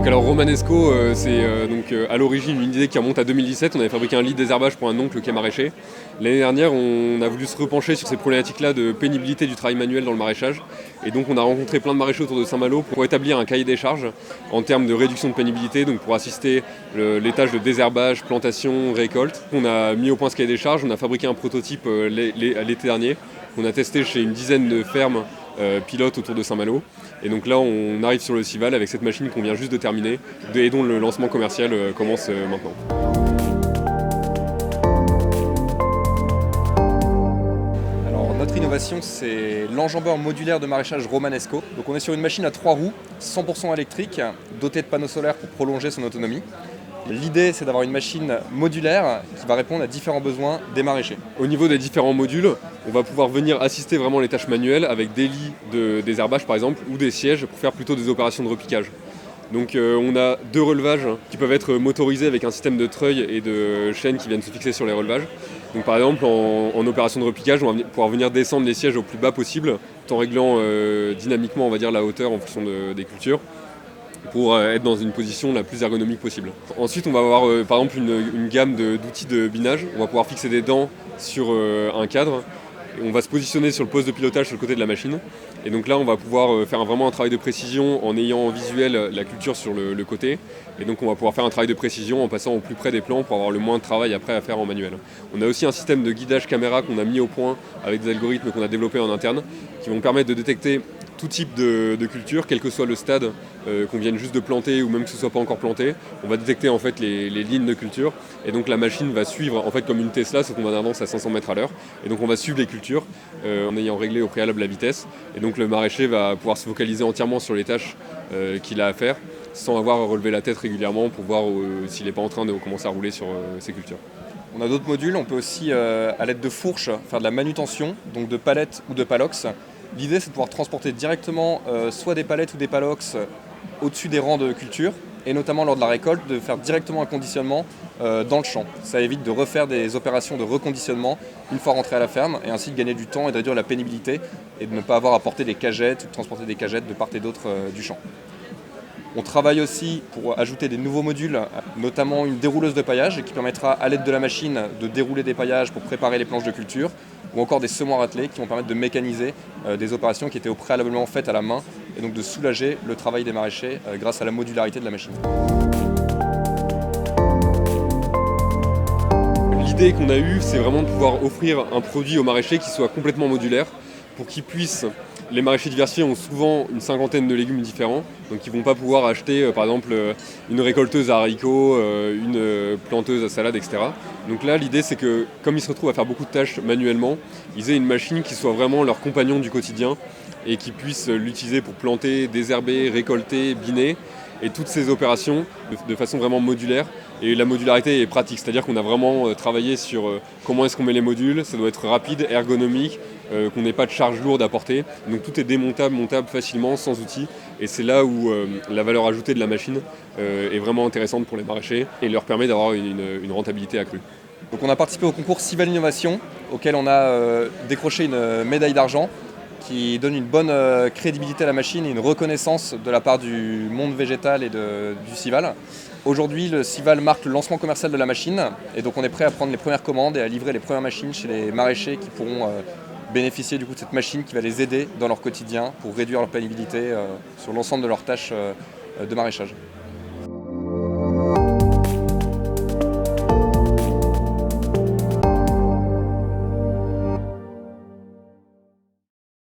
Donc alors Romanesco, c'est à l'origine une idée qui remonte à 2017. On avait fabriqué un lit de désherbage pour un oncle qui est maraîcher. L'année dernière, on a voulu se repencher sur ces problématiques-là de pénibilité du travail manuel dans le maraîchage. Et donc on a rencontré plein de maraîchers autour de Saint-Malo pour établir un cahier des charges en termes de réduction de pénibilité, donc pour assister les tâches de désherbage, plantation, récolte. On a mis au point ce cahier des charges, on a fabriqué un prototype l'été dernier, qu'on a testé chez une dizaine de fermes pilotes autour de Saint-Malo. Et donc là, on arrive sur le Cival avec cette machine qu'on vient juste de terminer et dont le lancement commercial commence maintenant. Alors, notre innovation, c'est l'enjambeur modulaire de maraîchage Romanesco. Donc on est sur une machine à 3 roues, 100% électrique, dotée de panneaux solaires pour prolonger son autonomie. L'idée, c'est d'avoir une machine modulaire qui va répondre à différents besoins des maraîchers. Au niveau des différents modules, on va pouvoir venir assister vraiment les tâches manuelles avec des lits de désherbage par exemple ou des sièges pour faire plutôt des opérations de repiquage. Donc on a 2 relevages qui peuvent être motorisés avec un système de treuil et de chaînes qui viennent se fixer sur les relevages. Donc par exemple en opération de repiquage, on va pouvoir venir descendre les sièges au plus bas possible, tout en réglant dynamiquement on va dire la hauteur en fonction des cultures, pour être dans une position la plus ergonomique possible. Ensuite, on va avoir par exemple une gamme d'outils de binage. On va pouvoir fixer des dents sur un cadre. Et on va se positionner sur le poste de pilotage sur le côté de la machine. Et donc là, on va pouvoir faire vraiment un travail de précision en ayant en visuel la culture sur le côté. Et donc on va pouvoir faire un travail de précision en passant au plus près des plans pour avoir le moins de travail après à faire en manuel. On a aussi un système de guidage caméra qu'on a mis au point avec des algorithmes qu'on a développés en interne qui vont permettre de détecter tout type de culture, quel que soit le stade qu'on vienne juste de planter ou même que ce ne soit pas encore planté. On va détecter en fait les lignes de culture et donc la machine va suivre en fait comme une Tesla, sauf qu'on va d'avance à 500 mètres à l'heure. Et donc on va suivre les cultures en ayant réglé au préalable la vitesse. Et donc le maraîcher va pouvoir se focaliser entièrement sur les tâches qu'il a à faire sans avoir à relever la tête régulièrement pour voir s'il n'est pas en train de commencer à rouler sur ses cultures. On a d'autres modules, on peut aussi à l'aide de fourches faire de la manutention, donc de palettes ou de palox. L'idée, c'est de pouvoir transporter directement soit des palettes ou des palox au-dessus des rangs de culture, et notamment lors de la récolte, de faire directement un conditionnement dans le champ. Ça évite de refaire des opérations de reconditionnement une fois rentré à la ferme, et ainsi de gagner du temps et de réduire la pénibilité, et de ne pas avoir à porter des cagettes ou de transporter des cagettes de part et d'autre du champ. On travaille aussi pour ajouter des nouveaux modules, notamment une dérouleuse de paillage qui permettra à l'aide de la machine de dérouler des paillages pour préparer les planches de culture, ou encore des semoirs attelés qui vont permettre de mécaniser des opérations qui étaient au préalablement faites à la main et donc de soulager le travail des maraîchers grâce à la modularité de la machine. L'idée qu'on a eue, c'est vraiment de pouvoir offrir un produit aux maraîchers qui soit complètement modulaire pour qu'ils puissent. Les maraîchers diversifiés ont souvent une cinquantaine de légumes différents, donc ils ne vont pas pouvoir acheter par exemple une récolteuse à haricots, une planteuse à salade, etc. Donc là, l'idée c'est que comme ils se retrouvent à faire beaucoup de tâches manuellement, ils aient une machine qui soit vraiment leur compagnon du quotidien et qui puissent l'utiliser pour planter, désherber, récolter, biner, et toutes ces opérations de façon vraiment modulaire. Et la modularité est pratique, c'est-à-dire qu'on a vraiment travaillé sur comment est-ce qu'on met les modules, ça doit être rapide, ergonomique, qu'on n'ait pas de charge lourde à porter. Donc tout est démontable, montable facilement, sans outils. Et c'est là où la valeur ajoutée de la machine est vraiment intéressante pour les maraîchers et leur permet d'avoir une rentabilité accrue. Donc on a participé au concours Cival Innovation, auquel on a décroché une médaille d'argent qui donne une bonne crédibilité à la machine et une reconnaissance de la part du monde végétal et du Cival. Aujourd'hui, le Cival marque le lancement commercial de la machine et donc on est prêt à prendre les premières commandes et à livrer les premières machines chez les maraîchers qui pourront bénéficier du coup de cette machine qui va les aider dans leur quotidien pour réduire leur pénibilité sur l'ensemble de leurs tâches de maraîchage.